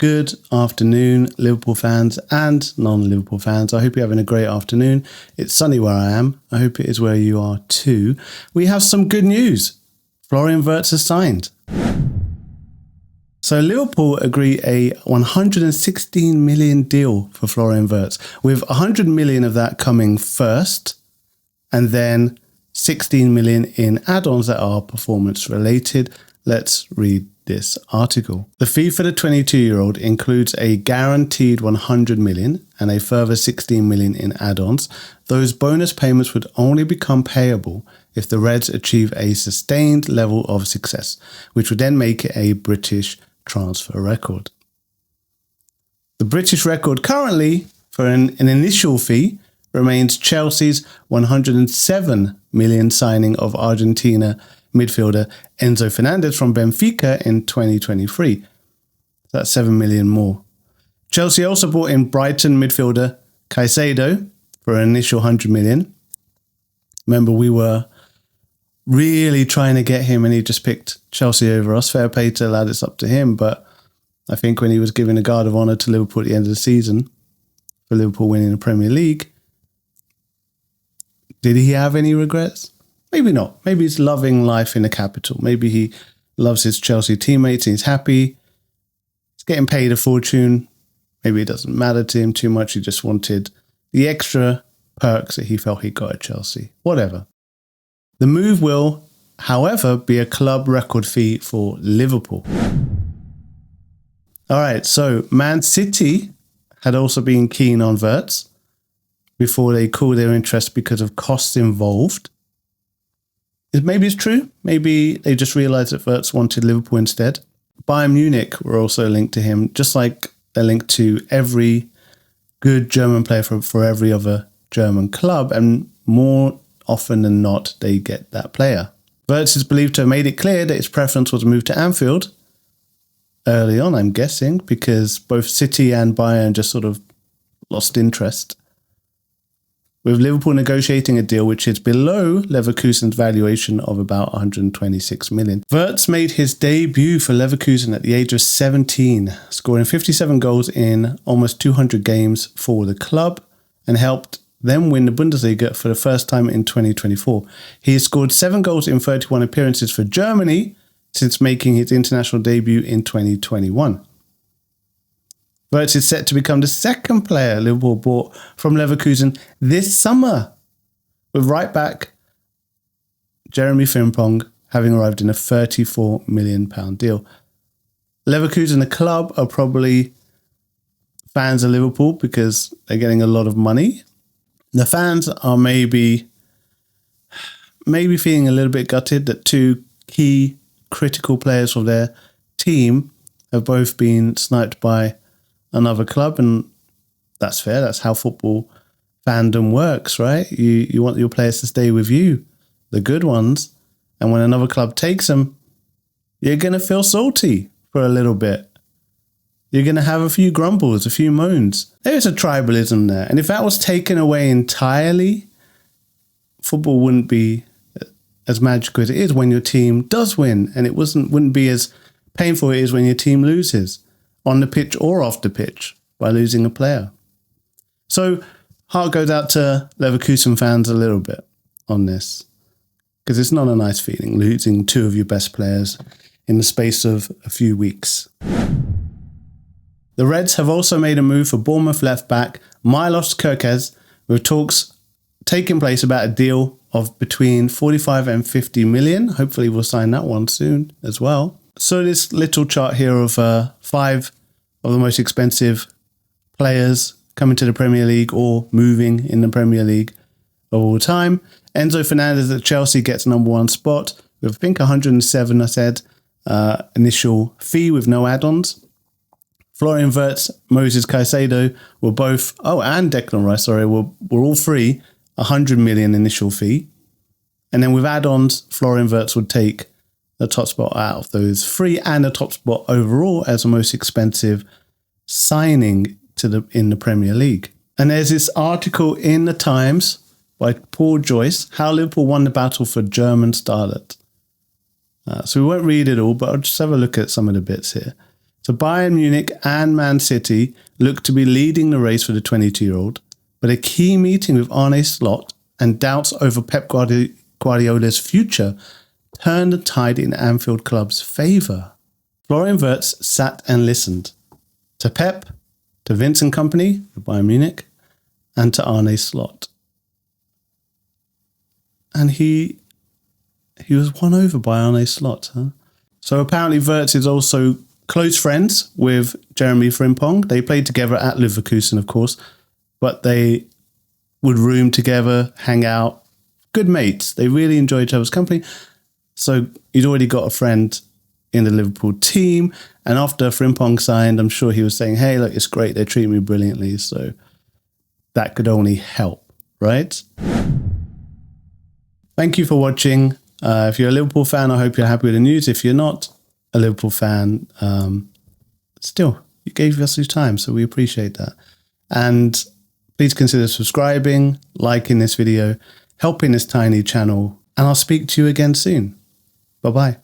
Good afternoon, Liverpool fans and non-Liverpool fans. I hope you're having a great afternoon. It's sunny where I am. I hope it is where you are too. We have some good news. Florian Wirtz has signed. So Liverpool agree a 116 million deal for Florian Wirtz, with 100 million of that coming first, and then 16 million in add-ons that are performance related. Let's read this article. The fee for the 22-year-old includes a guaranteed 100 million and a further 16 million in add-ons. Those bonus payments would only become payable if the Reds achieve a sustained level of success, which would then make it a British transfer record. The British record currently for an initial fee remains Chelsea's 107 million signing of Argentina midfielder Enzo Fernandez from Benfica in 2023. That's 7 million more. Chelsea also brought in Brighton midfielder Caicedo for an initial 100 million. Remember, we were really trying to get him and he just picked Chelsea over us. Fair play to the lad, it's up to him. But I think when he was giving a guard of honour to Liverpool at the end of the season, for Liverpool winning the Premier League, did he have any regrets? Maybe not. Maybe he's loving life in the capital. Maybe he loves his Chelsea teammates and he's happy. He's getting paid a fortune. Maybe it doesn't matter to him too much. He just wanted the extra perks that he felt he got at Chelsea. Whatever. The move will, however, be a club record fee for Liverpool. All right, so Man City had also been keen on Wirtz before they cooled their interest because of costs involved. Maybe it's true. Maybe they just realised that Wirtz wanted Liverpool instead. Bayern Munich were also linked to him, just like they're linked to every good German player for every other German club, and more often than not, they get that player. Wirtz is believed to have made it clear that his preference was to move to Anfield early on, I'm guessing, because both City and Bayern just sort of lost interest, with Liverpool negotiating a deal which is below Leverkusen's valuation of about 126 million. Wirtz made his debut for Leverkusen at the age of 17, scoring 57 goals in almost 200 games for the club, and helped them win the Bundesliga for the first time in 2024. He has scored 7 goals in 31 appearances for Germany since making his international debut in 2021. Wirtz is set to become the second player Liverpool bought from Leverkusen this summer, with right back Jeremy Frimpong having arrived in a £34 million deal. Leverkusen, the club, are probably fans of Liverpool because they're getting a lot of money. The fans are maybe feeling a little bit gutted that two key critical players from their team have both been sniped by another club, and that's fair. That's how football fandom works, right? You want your players to stay with you, the good ones, and when another club takes them, you're going to feel salty for a little bit. You're going to have a few grumbles, a few moans. There's a tribalism there, and if that was taken away entirely, football wouldn't be as magical as it is when your team does win, and it wouldn't be as painful as it is when your team loses, on the pitch or off the pitch, by losing a player. So heart goes out to Leverkusen fans a little bit on this, because it's not a nice feeling losing two of your best players in the space of a few weeks. The Reds have also made a move for Bournemouth left back Milos Kerkez, with talks taking place about a deal of between 45 and 50 million. Hopefully we'll sign that one soon as well. So this little chart here of 5 of the most expensive players coming to the Premier League or moving in the Premier League of all time. Enzo Fernandez at Chelsea gets number 1 spot with, I think, 107, I said, initial fee with no add-ons. Florian Wirtz, Moses Caicedo were both, and Declan Rice, were all three 100 million initial fee. And then with add-ons, Florian Wirtz would take the top spot out of those three and the top spot overall as the most expensive signing in the Premier League. And there's this article in the Times by Paul Joyce, How Liverpool Won the Battle for German Starlet. So we won't read it all, but I'll just have a look at some of the bits here. So Bayern Munich and Man City look to be leading the race for the 22-year-old, but a key meeting with Arne Slot and doubts over Pep Guardiola's future turned the tide in Anfield Club's favour. Florian Wirtz sat and listened to Pep, to Vince and company, Bayern Munich, and to Arne Slot. And he was won over by Arne Slot. Huh? So apparently Wirtz is also close friends with Jeremy Frimpong. They played together at Leverkusen, of course, but they would room together, hang out. Good mates. They really enjoy each other's company. So he'd already got a friend in the Liverpool team. And after Frimpong signed, I'm sure he was saying, hey, look, it's great. They treat me brilliantly. So that could only help, right? Thank you for watching. If you're a Liverpool fan, I hope you're happy with the news. If you're not a Liverpool fan, still, you gave us your time, so we appreciate that. And please consider subscribing, liking this video, helping this tiny channel, and I'll speak to you again soon. Bye-bye.